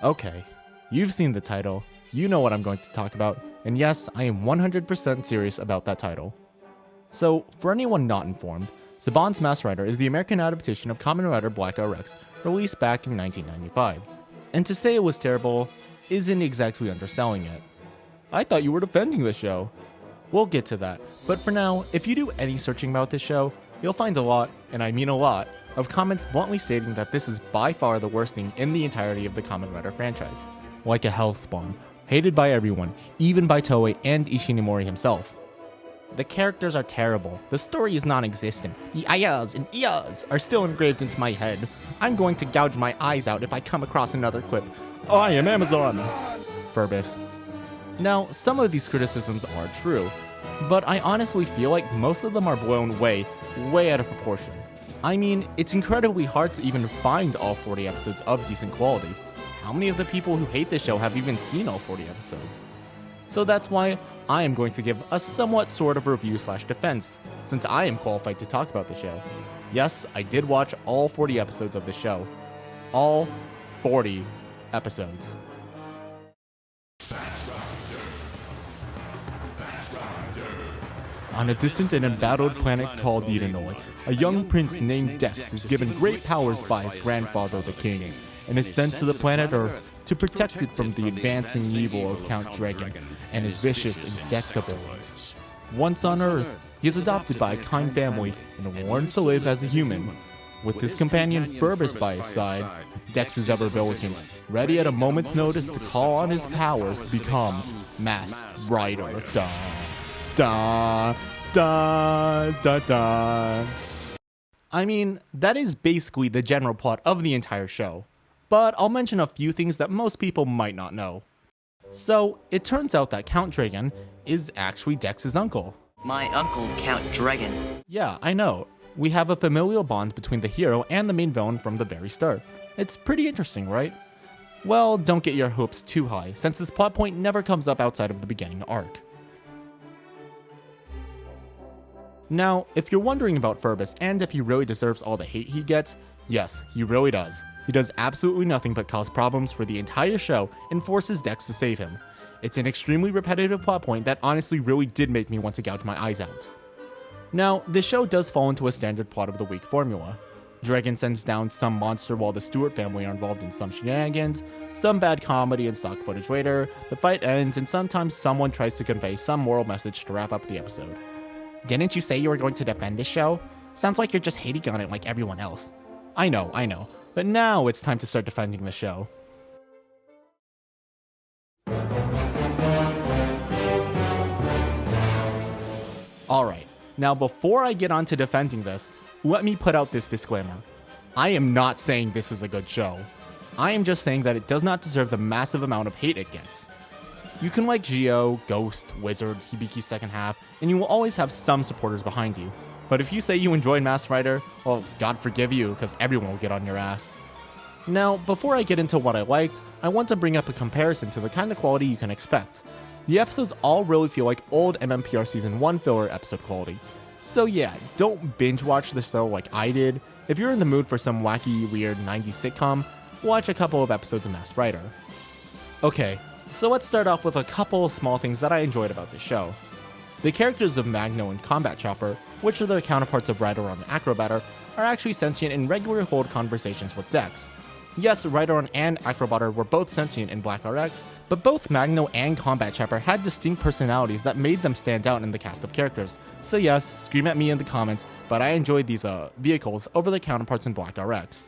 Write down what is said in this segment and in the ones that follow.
Okay, you've seen the title, you know what I'm going to talk about, and yes, I am 100% serious about that title. So, for anyone not informed, Saban's Masked Rider is the American adaptation of Kamen Rider Black RX, released back in 1995. And to say it was terrible isn't exactly underselling it. I thought you were defending the show. We'll get to that, but for now, if you do any searching about this show, you'll find a lot, and I mean a lot, of comments bluntly stating that this is by far the worst thing in the entirety of the Kamen Rider franchise. Like a hellspawn, hated by everyone, even by Toei and Ishinomori himself. The characters are terrible, the story is non-existent, the ayas and iyas are still engraved into my head. I'm going to gouge my eyes out if I come across another clip. I am Amazon! Furbus. Now, some of these criticisms are true, but I honestly feel like most of them are blown way out of proportion. I mean, it's incredibly hard to even find all 40 episodes of decent quality. How many of the people who hate this show have even seen all 40 episodes? So that's why I am going to give a somewhat sort of review/defense, since I am qualified to talk about the show. Yes, I did watch all 40 episodes of the show. All 40 episodes. On a distant and embattled planet called Edenoi, a young prince named Dex is given great powers by his grandfather, the king, and is sent to the planet Earth to protect it from the advancing evil of Count Dragon and his vicious insectables. Once on Earth, he is adopted by a kind family and warns to live as a human. With his companion Furbus by his side, Dex is ever vigilant, ready at a moment's notice to call on his powers to become Masked Rider. Da, da, da, da. I mean, that is basically the general plot of the entire show, but I'll mention a few things that most people might not know. So, it turns out that Count Dragon is actually Dex's uncle. My uncle, Count Dragon. Yeah, I know. We have a familial bond between the hero and the main villain from the very start. It's pretty interesting, right? Well, don't get your hopes too high, since this plot point never comes up outside of the beginning arc. Now, if you're wondering about Furbus and if he really deserves all the hate he gets, yes, he really does. He does absolutely nothing but cause problems for the entire show and forces Dex to save him. It's an extremely repetitive plot point that honestly really did make me want to gouge my eyes out. Now, this show does fall into a standard plot of the week formula. Dragon sends down some monster while the Stewart family are involved in some shenanigans, some bad comedy and stock footage later, the fight ends, and sometimes someone tries to convey some moral message to wrap up the episode. Didn't you say you were going to defend this show? Sounds like you're just hating on it like everyone else. I know, but now it's time to start defending the show. Alright, now before I get on to defending this, let me put out this disclaimer. I am not saying this is a good show. I am just saying that it does not deserve the massive amount of hate it gets. You can like Geo, Ghost, Wizard, Hibiki's second half, and you will always have some supporters behind you. But if you say you enjoyed Masked Rider, well, God forgive you, because everyone will get on your ass. Now, before I get into what I liked, I want to bring up a comparison to the kind of quality you can expect. The episodes all really feel like old MMPR Season 1 filler episode quality. So yeah, don't binge watch the show like I did. If you're in the mood for some wacky, weird 90s sitcom, watch a couple of episodes of Masked Rider. Okay, so let's start off with a couple of small things that I enjoyed about this show. The characters of Magno and Combat Chopper, which are the counterparts of Rhydon and Acrobatter, are actually sentient and regularly hold conversations with Dex. Yes, Rhydon and Acrobatter were both sentient in Black RX, but both Magno and Combat Chopper had distinct personalities that made them stand out in the cast of characters. So yes, scream at me in the comments, but I enjoyed these vehicles over their counterparts in Black RX.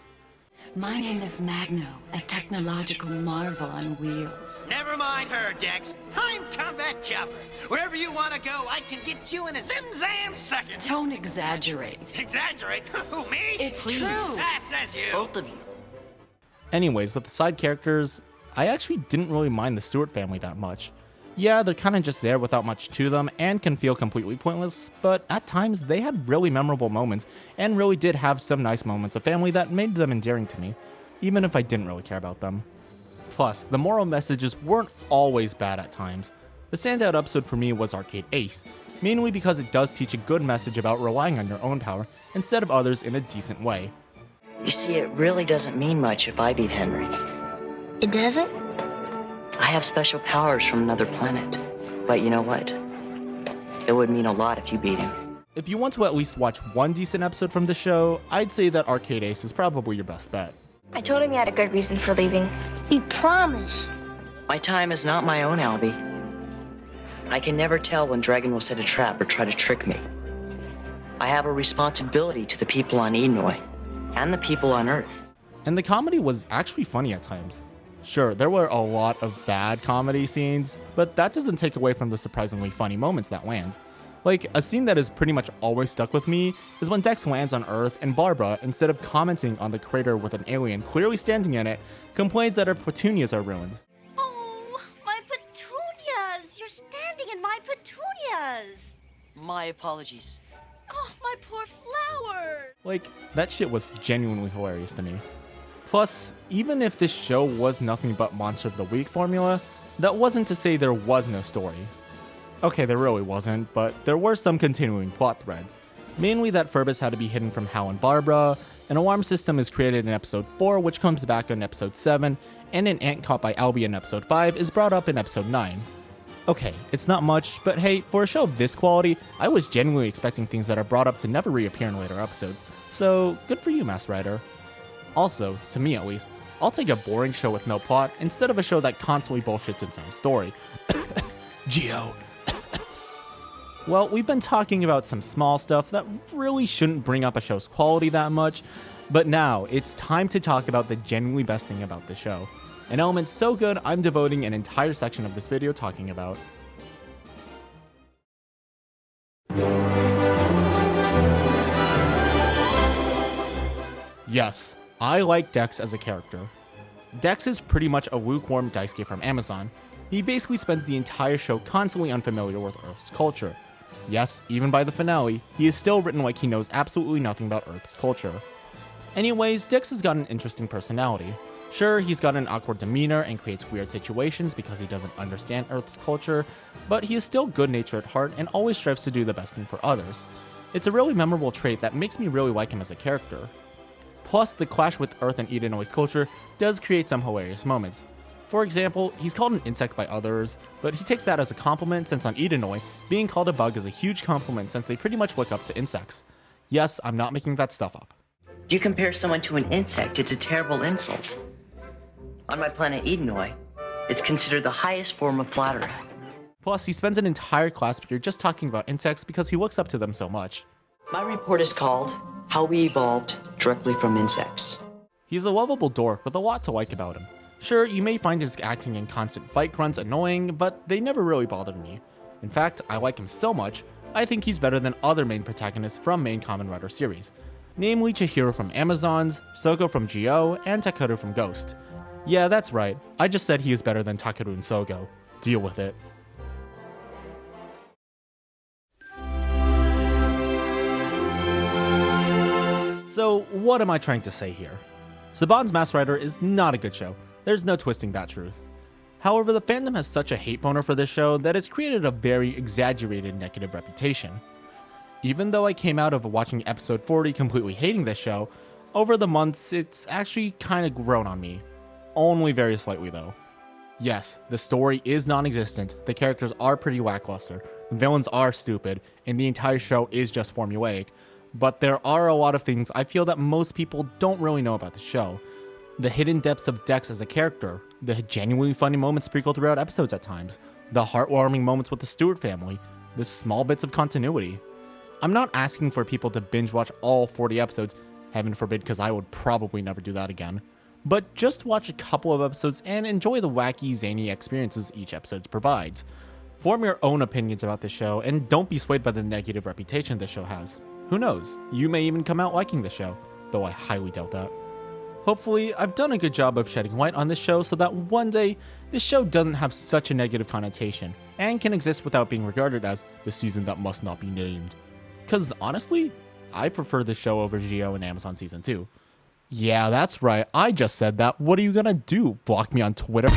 My name is Magno, a technological marvel on wheels. Never mind her, Dex. I'm Combat Chopper. Wherever you want to go, I can get you in a zim-zam second. Don't exaggerate. Exaggerate? Who, me? It's Please. true. That says you. Both of you. Anyways, with the side characters, I actually didn't really mind the Stewart family that much. Yeah, they're kinda just there without much to them and can feel completely pointless, but at times they had really memorable moments and really did have some nice moments of family that made them endearing to me, even if I didn't really care about them. Plus, the moral messages weren't always bad at times. The standout episode for me was Arcade Ace, mainly because it does teach a good message about relying on your own power instead of others in a decent way. You see, it really doesn't mean much if I beat Henry. It doesn't? I have special powers from another planet. But you know what? It would mean a lot if you beat him. If you want to at least watch one decent episode from the show, I'd say that Arcade Ace is probably your best bet. I told him he had a good reason for leaving. You promised. My time is not my own, Albie. I can never tell when Dragon will set a trap or try to trick me. I have a responsibility to the people on Enoy and the people on Earth. And the comedy was actually funny at times. Sure, there were a lot of bad comedy scenes, but that doesn't take away from the surprisingly funny moments that land. Like, a scene that is pretty much always stuck with me is when Dex lands on Earth and Barbara, instead of commenting on the crater with an alien clearly standing in it, complains that her petunias are ruined. Oh, my petunias! You're standing in my petunias! My apologies. Oh, my poor flowers! Like, that shit was genuinely hilarious to me. Plus, even if this show was nothing but Monster of the Week formula, that wasn't to say there was no story. Okay, there really wasn't, but there were some continuing plot threads. Mainly that Ferbus had to be hidden from Hal and Barbara, an alarm system is created in episode 4 which comes back in episode 7, and an ant caught by Albie in episode 5 is brought up in episode 9. Okay, it's not much, but hey, for a show of this quality, I was genuinely expecting things that are brought up to never reappear in later episodes, so good for you, Masked Rider. Also, to me at least, I'll take a boring show with no plot instead of a show that constantly bullshits its own story. Geo. Well, we've been talking about some small stuff that really shouldn't bring up a show's quality that much, but now it's time to talk about the genuinely best thing about the show. An element so good, I'm devoting an entire section of this video talking about. Yes, I like Dex as a character. Dex is pretty much a lukewarm Daisuke from Amazon. He basically spends the entire show constantly unfamiliar with Earth's culture. Yes, even by the finale, he is still written like he knows absolutely nothing about Earth's culture. Anyways, Dex has got an interesting personality. Sure, he's got an awkward demeanor and creates weird situations because he doesn't understand Earth's culture, but he is still good-natured at heart and always strives to do the best thing for others. It's a really memorable trait that makes me really like him as a character. Plus, the clash with Earth and Edenoi's culture does create some hilarious moments. For example, he's called an insect by others, but he takes that as a compliment since on Edenoi, being called a bug is a huge compliment since they pretty much look up to insects. Yes, I'm not making that stuff up. If you compare someone to an insect, it's a terrible insult. On my planet Edenoi, it's considered the highest form of flattery. Plus, he spends an entire class period just talking about insects because he looks up to them so much. My report is called How We Evolved Directly from Insects. He's a lovable dork with a lot to like about him. Sure, you may find his acting and constant fight grunts annoying, but they never really bothered me. In fact, I like him so much, I think he's better than other main protagonists from main Kamen Rider series. Namely Chihiro from Amazons, Soko from Gyo, and Takeru from Ghost. Yeah, that's right, I just said he is better than Takeru and Sogo. Deal with it. So, what am I trying to say here? Saban's Masked Rider is not a good show. There's no twisting that truth. However, the fandom has such a hate boner for this show that it's created a very exaggerated negative reputation. Even though I came out of watching episode 40 completely hating this show, over the months it's actually kinda grown on me. Only very slightly though. Yes, the story is non-existent, the characters are pretty lackluster, the villains are stupid, and the entire show is just formulaic, but there are a lot of things I feel that most people don't really know about the show. The hidden depths of Dex as a character, the genuinely funny moments sprinkled throughout episodes at times, the heartwarming moments with the Stewart family, the small bits of continuity. I'm not asking for people to binge watch all 40 episodes, heaven forbid because I would probably never do that again, but just watch a couple of episodes and enjoy the wacky, zany experiences each episode provides. Form your own opinions about the show and don't be swayed by the negative reputation the show has. Who knows, you may even come out liking the show, though I highly doubt that. Hopefully, I've done a good job of shedding light on this show so that one day, this show doesn't have such a negative connotation, and can exist without being regarded as the season that must not be named. Cause honestly, I prefer this show over Gyo and Amazon Season 2. Yeah, that's right, I just said that, what are you gonna do, block me on Twitter?